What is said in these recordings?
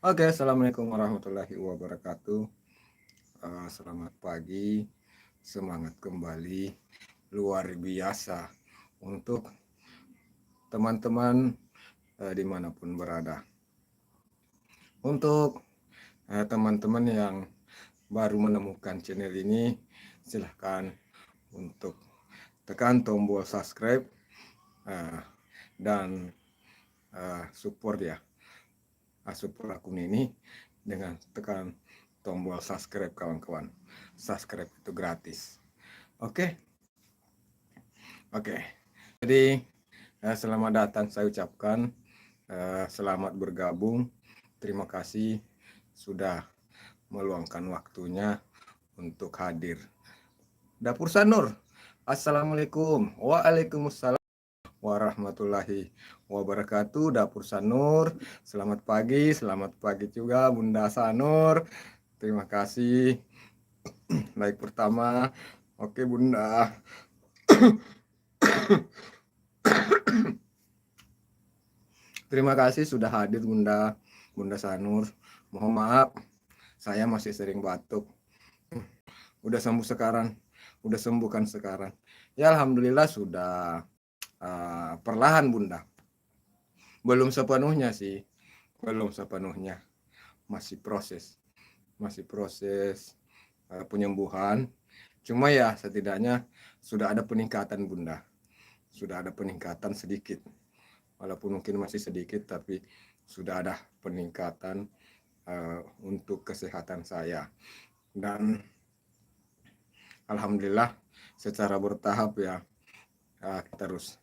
Oke, assalamualaikum warahmatullahi wabarakatuh. Selamat pagi, semangat kembali, luar biasa untuk teman-teman dimanapun berada. Untuk teman-teman yang baru menemukan channel ini, silahkan untuk tekan tombol subscribe dan support ya. Support akun ini dengan tekan tombol subscribe kawan-kawan. Subscribe itu gratis. Oke. Jadi selamat datang saya ucapkan. Selamat bergabung. Terima kasih sudah meluangkan waktunya untuk hadir. Dapur Sanur. Assalamualaikum. Waalaikumsalam warahmatullahi wabarakatuh. Dapur Sanur. Selamat pagi juga Bunda Sanur. Terima kasih. Like pertama. Oke Bunda. Terima kasih sudah hadir Bunda Sanur. Mohon maaf, saya masih sering batuk. Udah sembuh sekarang, udah sembuhkan sekarang. Ya Alhamdulillah sudah perlahan Bunda. Belum sepenuhnya sih, belum sepenuhnya. Masih proses penyembuhan. Cuma ya setidaknya sudah ada peningkatan Bunda. Sudah ada peningkatan sedikit. Walaupun mungkin masih sedikit, tapi sudah ada peningkatan untuk kesehatan saya. Dan Alhamdulillah secara bertahap ya kita terus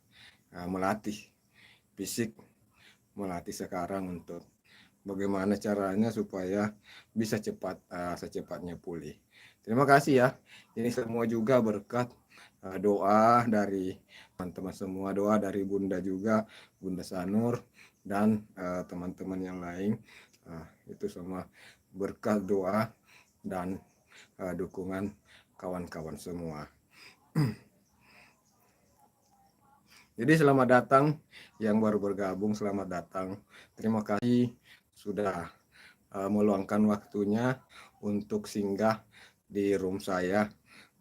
melatih fisik, melatih sekarang untuk bagaimana caranya supaya bisa secepatnya pulih. Terima kasih ya. Ini semua juga berkat doa dari teman-teman semua, doa dari Bunda juga, Bunda Sanur dan teman-teman yang lain. Itu semua berkat doa dan dukungan kawan-kawan semua. Jadi selamat datang yang baru bergabung, selamat datang. Terima kasih sudah meluangkan waktunya untuk singgah di room saya.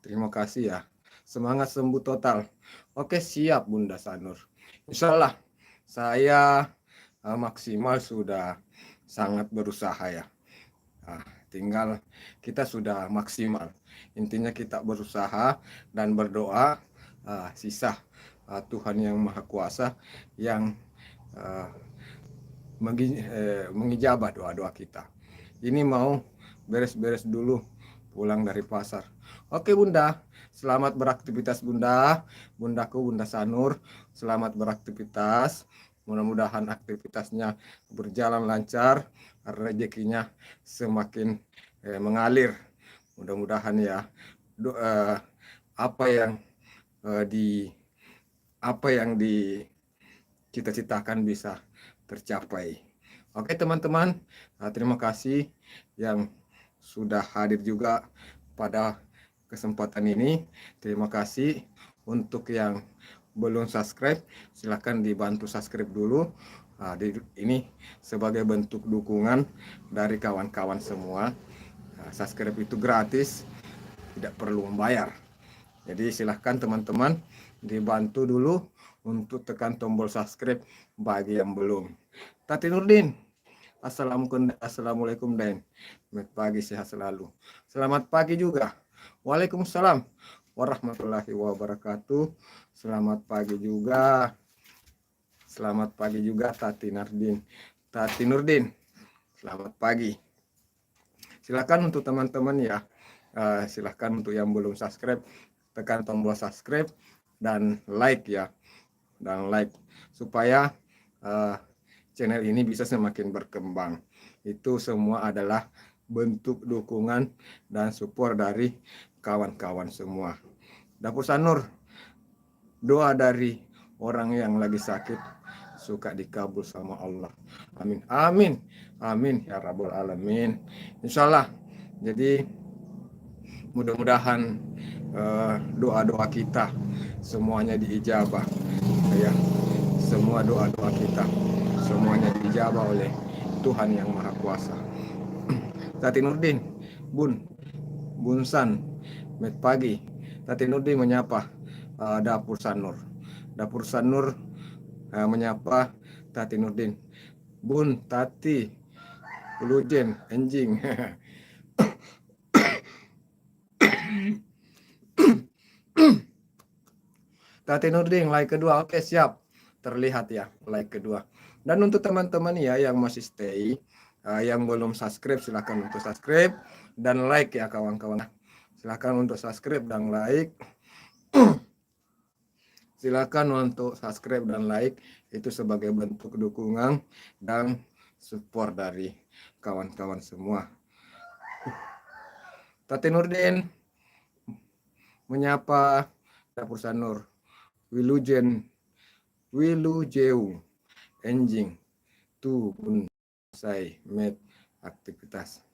Terima kasih ya. Semangat sembuh total. Oke, siap Bunda Sanur. Insya Allah saya maksimal sudah sangat berusaha ya. Tinggal kita sudah maksimal. Intinya kita berusaha dan berdoa. Sisa Tuhan yang Maha Kuasa yang mengijabah doa-doa kita. Ini mau beres-beres dulu pulang dari pasar. Oke Bunda, selamat beraktivitas Bunda. Bundaku Bunda Sanur, selamat beraktivitas. Mudah-mudahan aktivitasnya berjalan lancar, rezekinya semakin mengalir. Mudah-mudahan ya apa yang dicita-citakan bisa tercapai. Oke teman-teman, terima kasih yang sudah hadir juga pada kesempatan ini. Terima kasih untuk yang belum subscribe, silahkan dibantu subscribe dulu. Ini sebagai bentuk dukungan dari kawan-kawan semua. Subscribe itu gratis, tidak perlu membayar. Jadi silahkan teman-teman dibantu dulu untuk tekan tombol subscribe bagi yang belum. Tati Nurdin, Assalamualaikum Den. Selamat pagi, sehat selalu. Selamat pagi juga. Waalaikumsalam warahmatullahi wabarakatuh. Selamat pagi juga. Selamat pagi juga Tati Nurdin. Selamat pagi. Silakan untuk teman-teman ya. Silakan untuk yang belum subscribe, tekan tombol subscribe dan like ya. Dan like supaya channel ini bisa semakin berkembang. Itu semua adalah bentuk dukungan dan support dari kawan-kawan semua. Dapur Sanur, doa dari orang yang lagi sakit suka dikabul sama Allah. Amin. Amin. Amin ya Rabbal Alamin. Insyaallah. Jadi mudah-mudahan doa-doa kita semuanya diijabah ya. Semua doa-doa kita semuanya dijawab oleh Tuhan Yang Maha Kuasa. Tati Nurdin, Bunsan, Met pagi. Tati Nurdin menyapa Dapur Sanur. Dapur Sanur menyapa Tati Nurdin. Bun, Tati, Ulujen, anjing. Tati Nurdin, like kedua. Oke, siap. Terlihat ya, like kedua. Dan untuk teman-teman ya yang masih stay, yang belum subscribe, silahkan untuk subscribe dan like ya kawan-kawan. Silahkan untuk subscribe dan like. Silakan untuk subscribe dan like, itu sebagai bentuk dukungan dan support dari kawan-kawan semua. Tati Nurdin menyapa Dapur Sanur. Wilujeu enjing tu pun saya met aktivitas.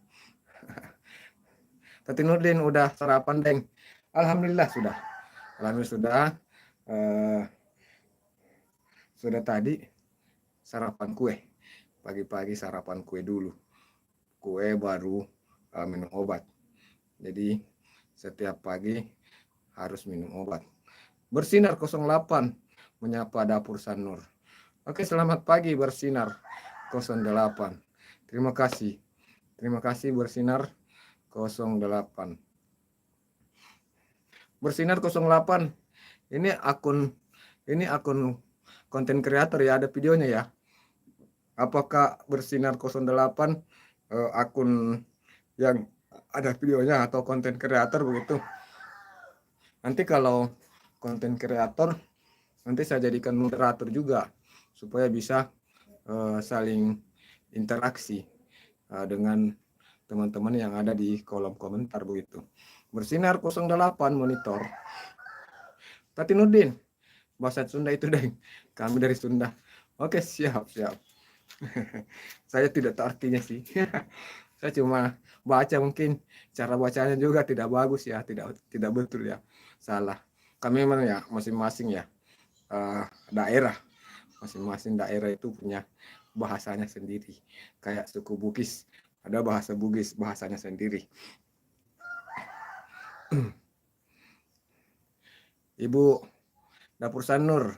Tati Nurdin udah sarapan deng? Alhamdulillah sudah. Alhamdulillah sudah tadi sarapan kue. Pagi-pagi sarapan kue dulu. Kue baru minum obat. Jadi setiap pagi harus minum obat. Bersinar 08 menyapa Dapur Sanur. Oke, selamat pagi Bersinar 08. Terima kasih. Terima kasih Bersinar 08. Bersinar 08. Ini akun konten kreator ya, ada videonya ya. Apakah Bersinar 08 akun yang ada videonya atau konten kreator begitu? Nanti kalau konten kreator, nanti saya jadikan moderator juga supaya bisa saling interaksi dengan teman-teman yang ada di kolom komentar begitu. Bersinar 08 monitor. Tati Nurdin, bahasa Sunda itu deh. Kami dari Sunda. Oke, siap. Saya tidak tahu artinya sih. Saya cuma baca, mungkin cara bacanya juga tidak bagus ya, tidak betul ya, salah. Kami memang ya masing-masing ya daerah, masing-masing daerah itu punya bahasanya sendiri. Kayak suku Bugis, ada bahasa Bugis, bahasanya sendiri. Ibu Dapur Sanur,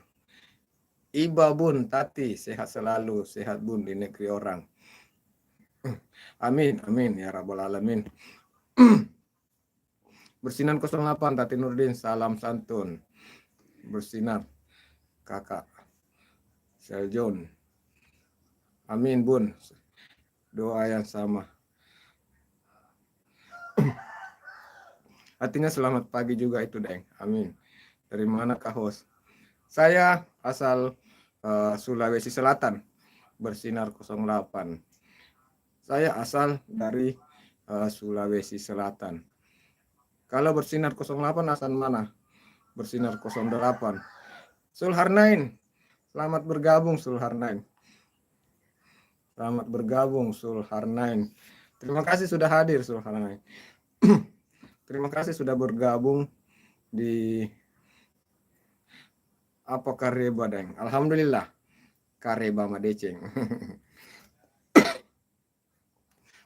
Iba Bun, Tati, sehat selalu, sehat Bun di negeri orang. Amin, amin ya Rabbal Alamin. Bersinar 08, Tati Nurdin, salam santun. Bersinar, kakak Seljon. Amin Bun, doa yang sama. Artinya selamat pagi juga itu deng, amin. Dari mana Kak Host? Saya asal Sulawesi Selatan, Bersinar 08. Saya asal dari Sulawesi Selatan. Kalau Bersinar 08 asal mana? Bersinar 08. Sulharnain, selamat bergabung Sulharnain. Selamat bergabung Sulharnain. Terima kasih sudah hadir Sulharnain. Terima kasih sudah bergabung di apa Kareba deng. Alhamdulillah Kareba Madeceng.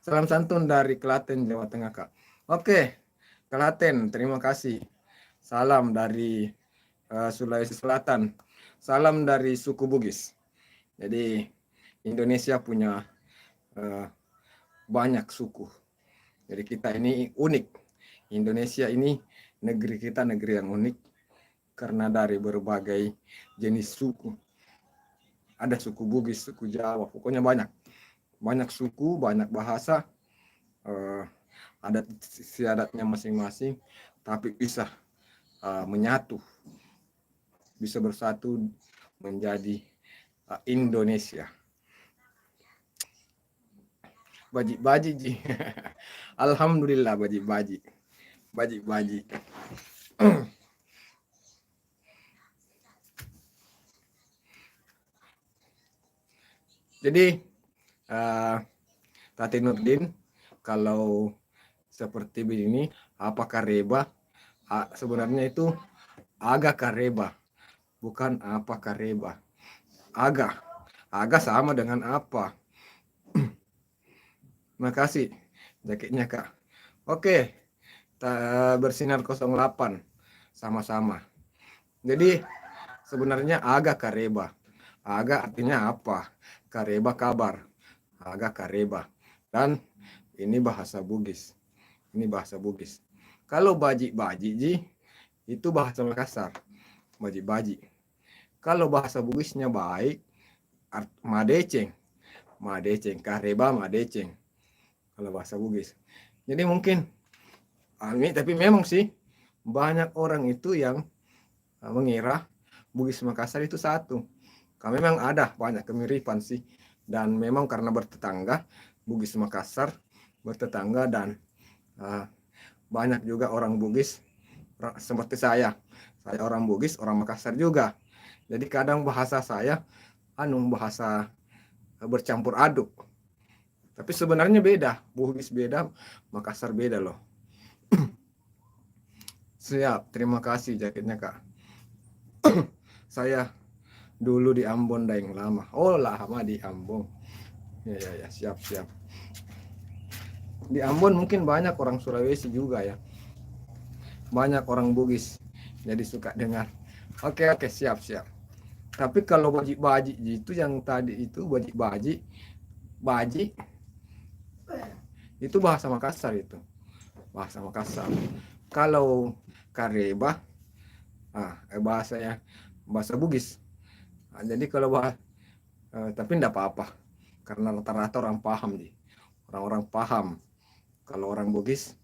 Salam santun dari Klaten, Jawa Tengah Kak. Oke, Klaten, terima kasih. Salam dari Sulawesi Selatan. Salam dari suku Bugis. Jadi Indonesia punya banyak suku. Jadi kita ini unik. Indonesia ini negeri kita negeri yang unik karena dari berbagai jenis suku. Ada suku Bugis, suku Jawa, pokoknya banyak. Banyak suku, banyak bahasa, adat istiadatnya masing-masing, tapi bisa menyatu, bisa bersatu menjadi Indonesia. Baji-baji ji. Alhamdulillah baji-baji. Baji-baji. Jadi Tati Nurdin, kalau seperti begini, apa Kareba? Sebenarnya itu agak Kareba, bukan apa Kareba. Agak sama dengan apa. Makasih jaketnya Kak. Oke, bersinar 08 sama-sama. Jadi sebenarnya aga kareba. Aga artinya apa? Kareba kabar. Aga kareba. Dan ini bahasa Bugis. Ini bahasa Bugis. Kalau baji-baji ji itu bahasa Makassar. Baji-baji. Kalau bahasa Bugisnya baik, madeceng. Madeceng, kareba madeceng. Kalau bahasa Bugis. Jadi mungkin tapi memang sih banyak orang itu yang mengira Bugis Makassar itu satu. Kami memang ada banyak kemiripan sih. Dan memang karena bertetangga, Bugis Makassar bertetangga dan banyak juga orang Bugis seperti saya. Saya orang Bugis, orang Makassar juga. Jadi kadang bahasa saya bahasa bercampur aduk. Tapi sebenarnya beda. Bugis beda, Makassar beda loh. Siap, terima kasih jaketnya Kak. Saya dulu di Ambon dah yang lama. Oh lama di Ambon. Ya, siap. Di Ambon mungkin banyak orang Sulawesi juga ya. Banyak orang Bugis. Jadi suka dengar. Oke, siap. Tapi kalau baji-baji itu yang tadi itu baji itu bahasa Makassar itu. Bahasa Makassar. Kalau kareba bahasa Bugis. Jadi kalau tapi enggak apa-apa. Karena rata-rata orang paham nih. Orang-orang paham. Kalau orang Bugis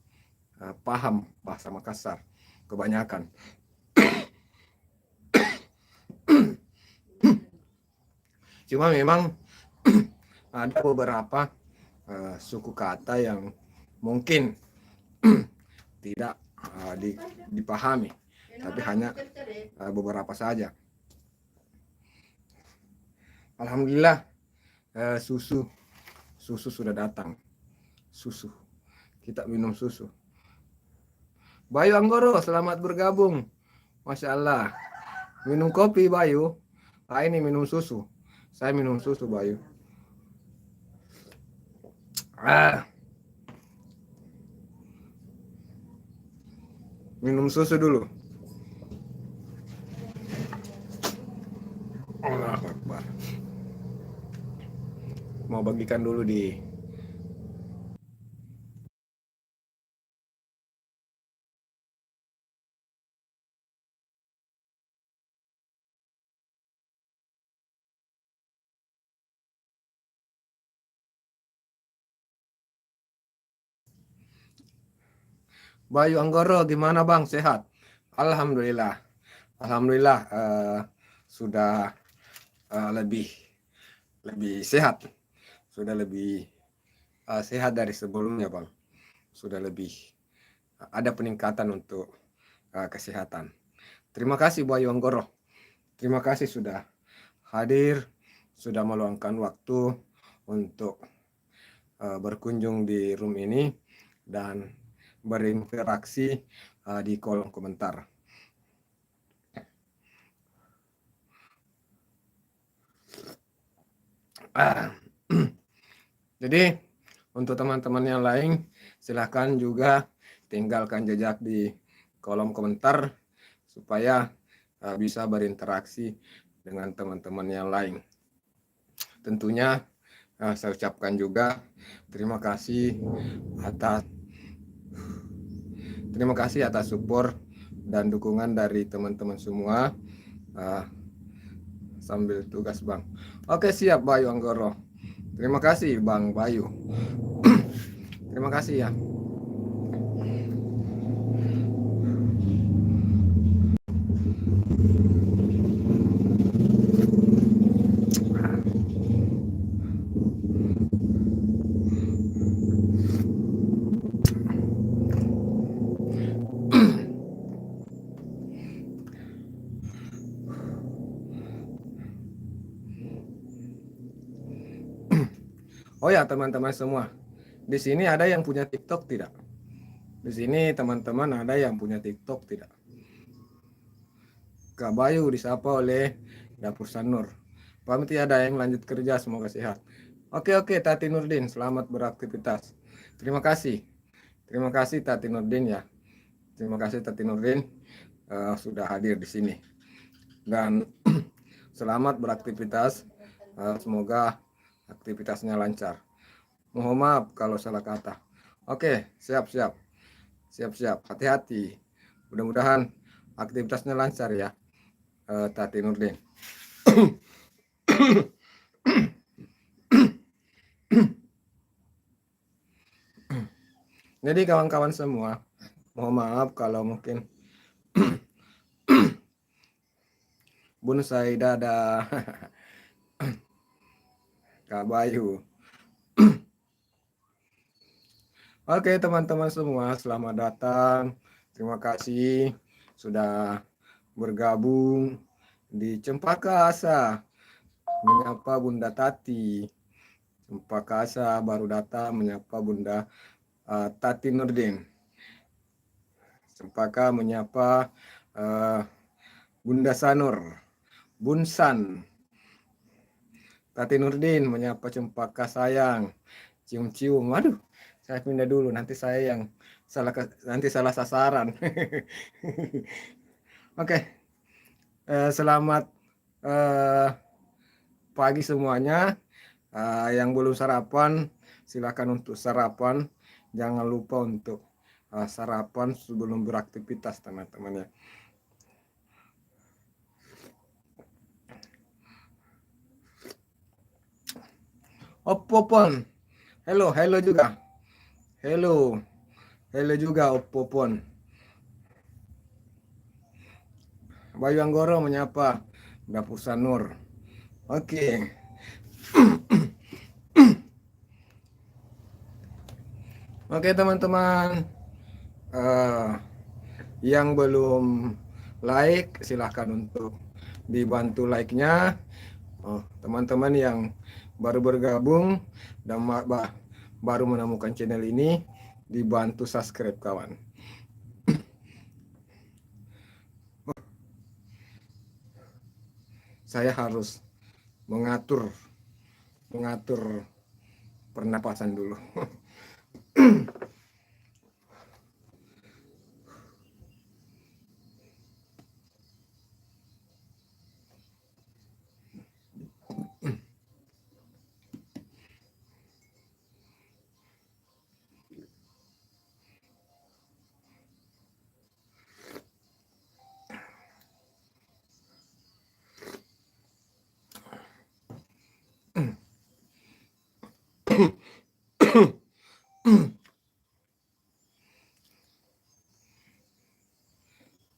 paham bahasa Makassar kebanyakan. Cuma memang ada beberapa suku kata yang mungkin tidak dipahami, tapi hanya beberapa saja. Alhamdulillah susu sudah datang. Susu, kita minum susu. Bayu Anggoro, selamat bergabung. Masya Allah. Minum kopi Bayu. Ini minum susu. Saya minum susu Bayu. Minum susu dulu. Allahu Akbar. Mau bagikan dulu di Bayu Anggoro, gimana Bang? Sehat? Alhamdulillah. Alhamdulillah sudah lebih sehat. Sudah lebih sehat dari sebelumnya Bang. Sudah lebih ada peningkatan untuk kesehatan. Terima kasih Bayu Anggoro. Terima kasih sudah hadir, sudah meluangkan waktu untuk berkunjung di room ini dan berinteraksi di kolom komentar. Jadi untuk teman-teman yang lain silahkan juga tinggalkan jejak di kolom komentar supaya bisa berinteraksi dengan teman-teman yang lain. Tentunya saya ucapkan juga terima kasih atas support dan dukungan dari teman-teman semua sambil tugas Bang. Oke siap Bayu Anggoro. Terima kasih Bang Bayu. Terima kasih ya. Oh ya teman-teman semua, di sini ada yang punya TikTok tidak? Di sini teman-teman ada yang punya TikTok tidak? Kak Bayu disapa oleh Dapur Sanur. Pamit ya, ada yang lanjut kerja, semoga sehat. Oke, Tati Nurdin, selamat beraktivitas. Terima kasih. Terima kasih Tati Nurdin ya. Terima kasih Tati Nurdin sudah hadir di sini. Dan selamat beraktivitas. Semoga aktivitasnya lancar. Mohon maaf kalau salah kata. Oke, siap-siap. Siap-siap. Hati-hati. Mudah-mudahan aktivitasnya lancar ya, Tati Nurdin. Jadi kawan-kawan semua, mohon maaf kalau mungkin Bun Saida ada Kak Bayu. Oke teman-teman semua, selamat datang. Terima kasih sudah bergabung di Cempaka Asa menyapa Bunda Tati. Cempaka Asa baru datang menyapa Bunda Tati Nurdin. Cempaka menyapa Bunda Sanur, Bunsan. Tati Nurdin menyapa Cempaka sayang. Cium-cium. Waduh, saya pindah dulu nanti saya yang salah sasaran. Oke, selamat pagi semuanya. Yang belum sarapan silakan untuk sarapan. Jangan lupa untuk sarapan sebelum beraktivitas teman-teman ya. Oppo-pon. Hello juga. Hello juga Oppo-pon. Bayu Anggoro menyapa Dapusan Nur. Oke. Oke teman-teman. Yang belum like silahkan untuk dibantu like-nya. Teman-teman yang baru bergabung dan baru menemukan channel ini, dibantu subscribe kawan. Saya harus mengatur pernapasan dulu.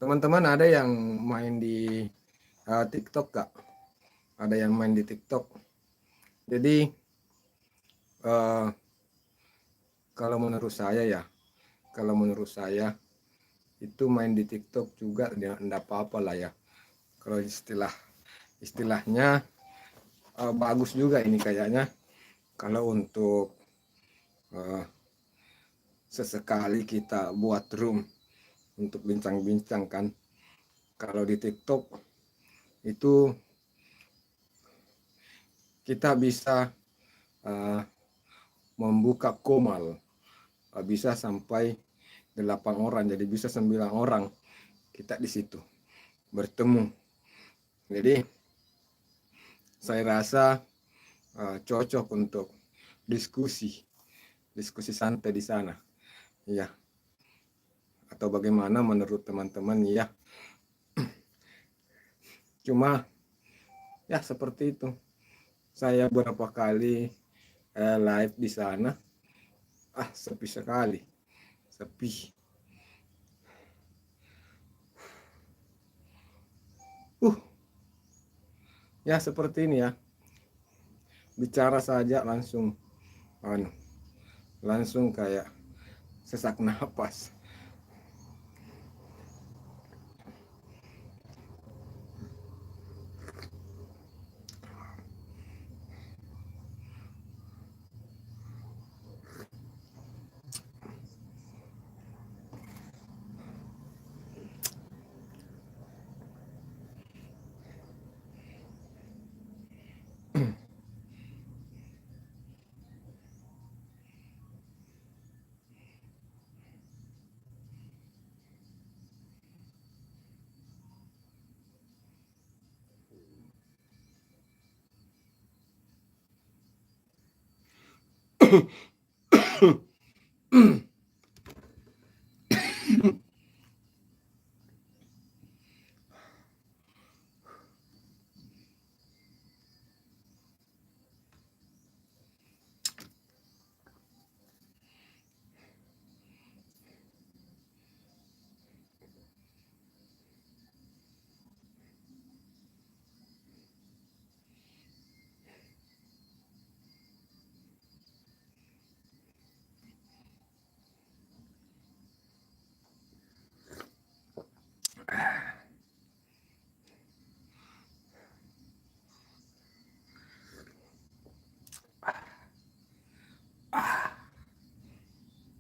Teman-teman ada yang main di TikTok gak? Ada yang main di TikTok. Jadi kalau menurut saya itu main di TikTok juga enggak apa-apa lah ya. Kalau istilahnya bagus juga ini kayaknya. Kalau untuk sesekali kita buat room untuk bincang-bincang kan. Kalau di TikTok itu kita bisa membuka komal, bisa sampai 8 orang, jadi bisa 9 orang kita di situ bertemu. Jadi saya rasa cocok untuk diskusi santai di sana ya. Atau bagaimana menurut teman-teman ya. Cuma ya seperti itu. Saya beberapa kali live di sana, sepi sekali, sepi. Ya seperti ini ya. Bicara saja langsung kayak sesak napas.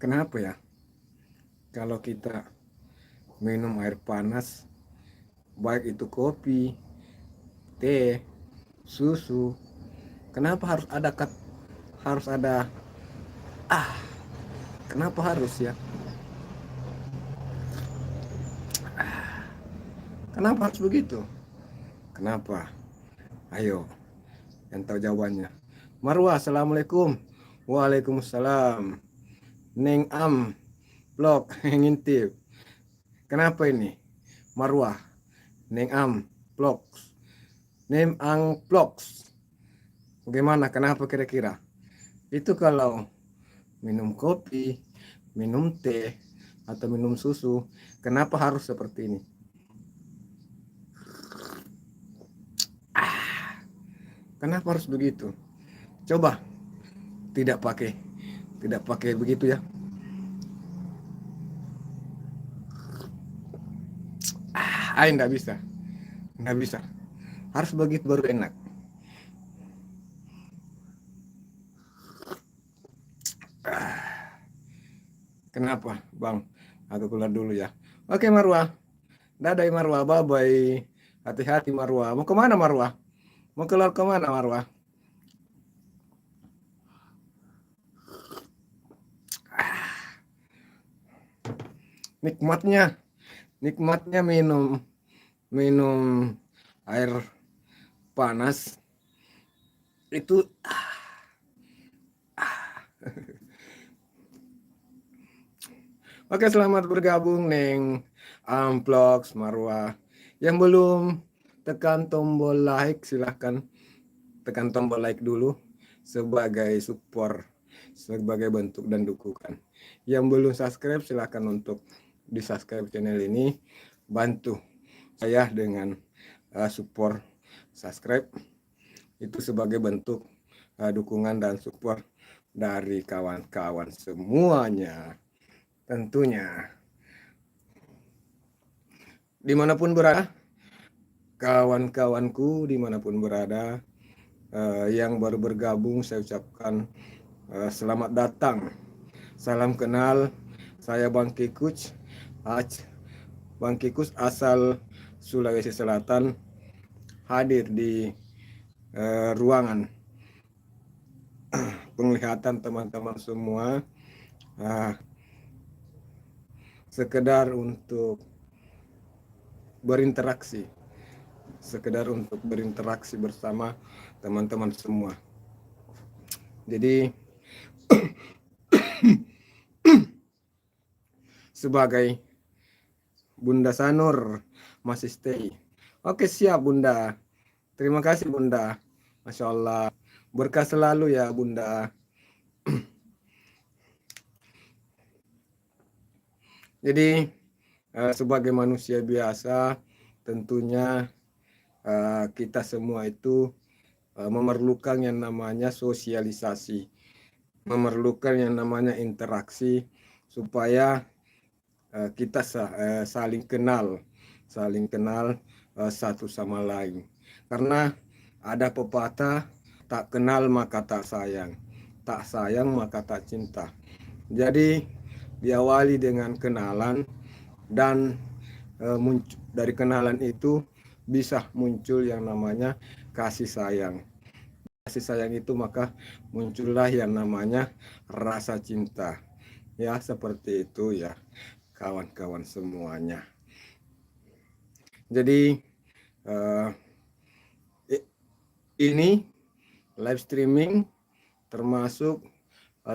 Kenapa ya? Kalau kita minum air panas, baik itu kopi, teh, susu, kenapa harus ada kenapa harus ya? Kenapa harus begitu? Kenapa? Ayo, yang tahu jawabannya. Marwah, assalamualaikum. Waalaikumsalam. Neng Am, blog ngintip. Kenapa ini? Marwah, Neng Am, vlogs. Neng Ang vlogs. Bagaimana? Kenapa kira-kira? Itu kalau minum kopi, minum teh, atau minum susu, kenapa harus seperti ini? Kenapa harus begitu? Coba tidak pakai begitu ya. Enggak bisa. Harus begitu baru enak. Kenapa, Bang? Aku keluar dulu ya. Oke, Marwah. Dadah Marwah, bye-bye. Hati-hati Marwah. Mau kemana Marwah? Mau keluar kemana Marwah? Nikmatnya minum air panas itu. Oke, selamat bergabung Neng Amplox Marwah. Yang belum tekan tombol like, silahkan tekan tombol like dulu sebagai support, sebagai bentuk dan dukungan. Yang belum subscribe silahkan untuk di subscribe channel ini, bantu saya dengan support subscribe, itu sebagai bentuk dukungan dan support dari kawan-kawan semuanya. Tentunya dimanapun berada, kawan-kawanku dimanapun berada, yang baru bergabung saya ucapkan selamat datang, salam kenal. Saya Bang Kikus, asal Sulawesi Selatan, hadir di ruangan penglihatan teman-teman semua, sekedar untuk berinteraksi bersama teman-teman semua. Jadi sebagai Bunda Sanur masih stay. Oke, siap Bunda. Terima kasih Bunda. Masya Allah. Berkah selalu ya Bunda. Jadi sebagai manusia biasa, tentunya kita semua itu memerlukan yang namanya sosialisasi, memerlukan yang namanya interaksi, supaya kita saling kenal satu sama lain. Karena ada pepatah, tak kenal maka tak sayang maka tak cinta. Jadi diawali dengan kenalan, dan dari kenalan itu bisa muncul yang namanya kasih sayang. Kasih sayang itu maka muncullah yang namanya rasa cinta. Ya, seperti itu ya kawan-kawan semuanya. Jadi ini live streaming termasuk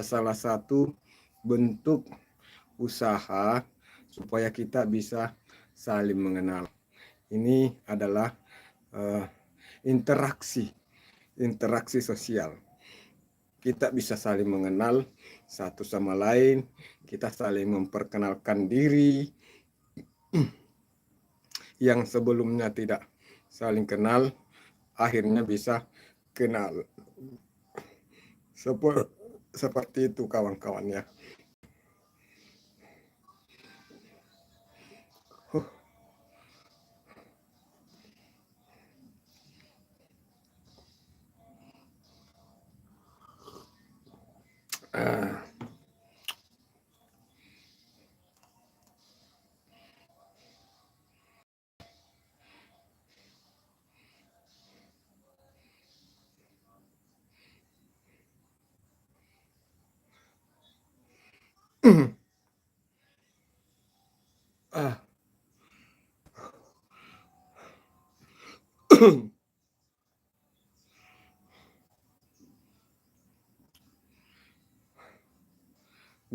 salah satu bentuk usaha supaya kita bisa saling mengenal. Ini adalah interaksi sosial. Kita bisa saling mengenal satu sama lain, kita saling memperkenalkan diri yang sebelumnya tidak saling kenal, akhirnya bisa kenal. Seperti itu kawan-kawan ya.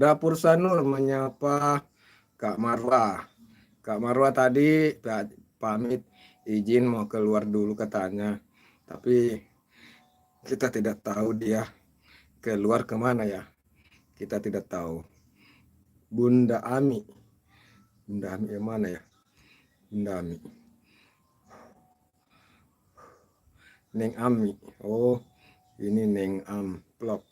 Dapur Sanur menyapa Kak Marwa. Kak Marwa tadi pamit izin mau keluar dulu katanya. Tapi kita tidak tahu dia keluar kemana ya. Kita tidak tahu. Bunda Ami. Bunda Ami yang mana ya? Bunda Ami. Neng Ami. Oh, ini Neng Amplop.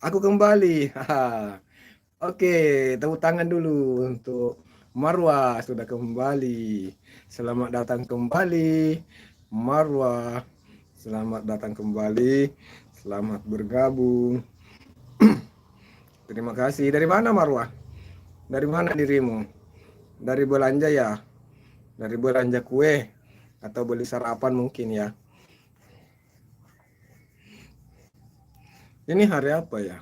Aku kembali. Oke, tepuk tangan dulu untuk Marwa sudah kembali. Selamat datang kembali, Marwa. Selamat datang kembali. Selamat bergabung. Terima kasih. Dari mana Marwa? Dari mana dirimu? Dari belanja ya? Dari belanja kue atau beli sarapan mungkin ya? Ini hari apa ya?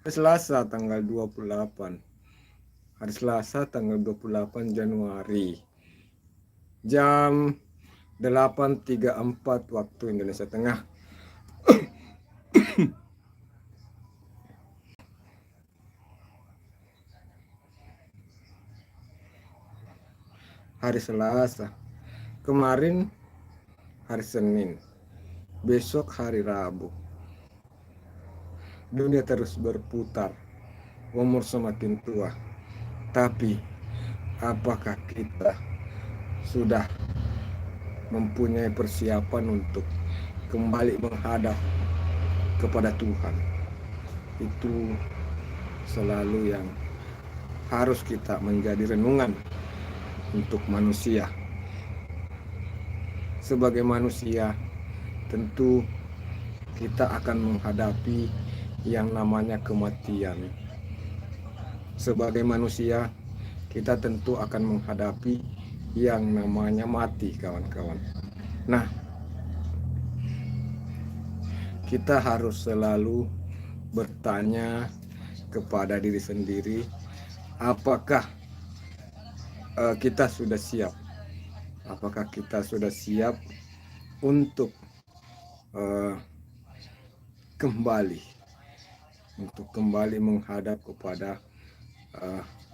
Hari Selasa tanggal 28. Hari Selasa tanggal 28 Januari. Jam 8.34 waktu Indonesia Tengah. Hari Selasa. Kemarin hari Senin. Besok hari Rabu. Dunia terus berputar. Umur semakin tua. Tapi apakah kita sudah mempunyai persiapan untuk kembali menghadap kepada Tuhan? Itu selalu yang harus kita menjadi renungan untuk manusia. Sebagai manusia, tentu kita akan menghadapi yang namanya kematian. Sebagai manusia, kita tentu akan menghadapi yang namanya mati, kawan-kawan. Nah, kita harus selalu bertanya kepada diri sendiri, apakah kita sudah siap? Apakah kita sudah siap untuk kembali menghadap kepada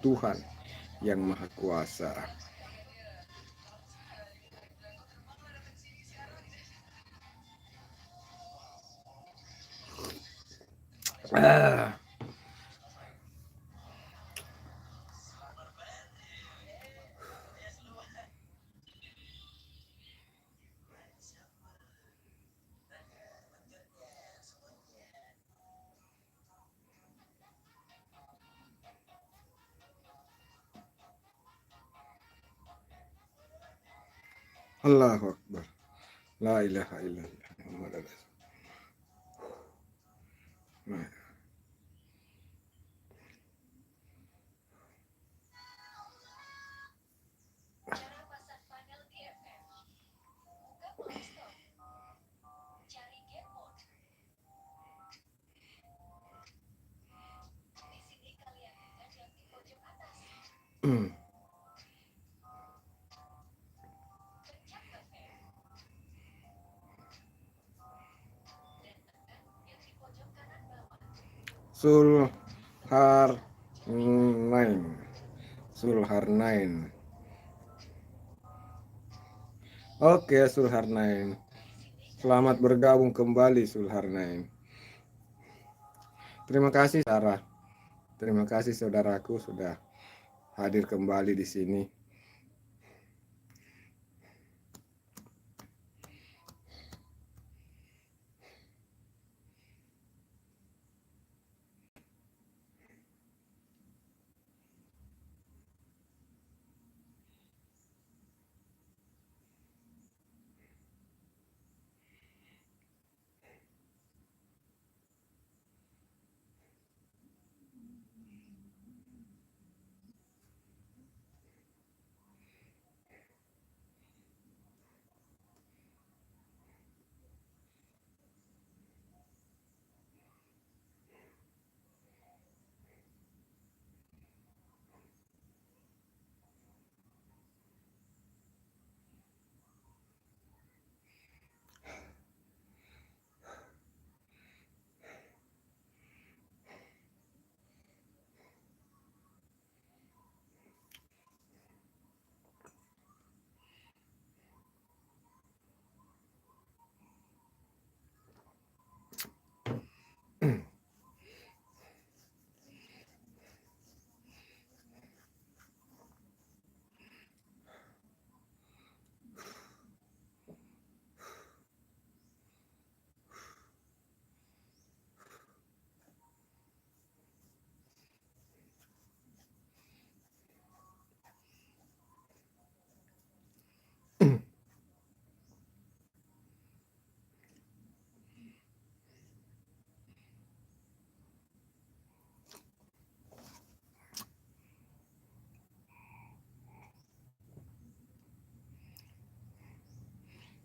Tuhan yang Maha Kuasa. Allahu Akbar. La ilaha illallah. Muhammad Rasulullah. Sulharnain. Oke, Sulharnain. Selamat bergabung kembali, Sulharnain. Terima kasih, Sarah. Terima kasih, saudaraku, sudah hadir kembali di sini.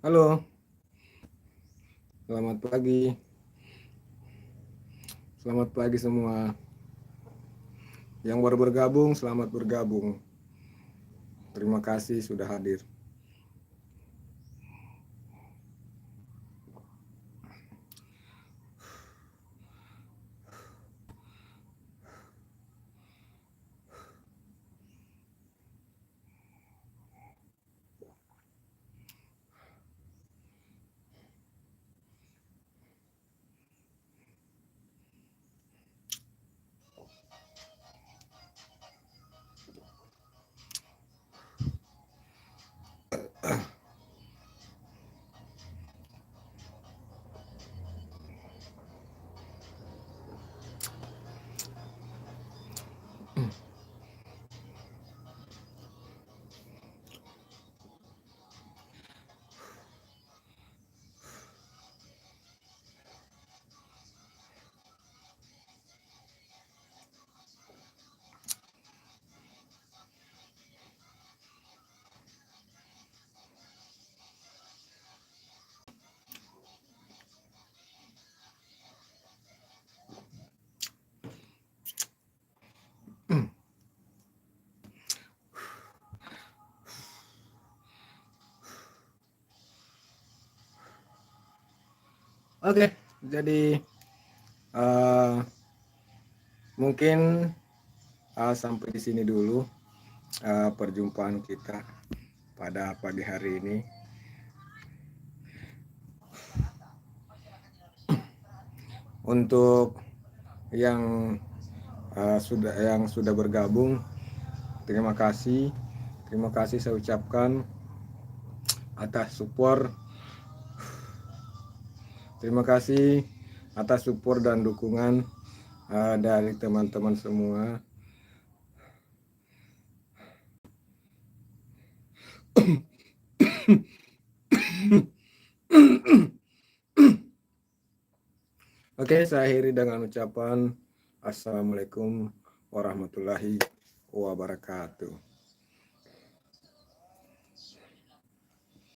Halo, selamat pagi. Selamat pagi semua. Yang baru bergabung, selamat bergabung. Terima kasih sudah hadir. Oke, jadi mungkin sampai di sini dulu perjumpaan kita pada pagi hari ini. Untuk yang sudah bergabung, terima kasih saya ucapkan atas support. Terima kasih atas support dan dukungan dari teman-teman semua. Oke, saya akhiri dengan ucapan Assalamualaikum warahmatullahi wabarakatuh.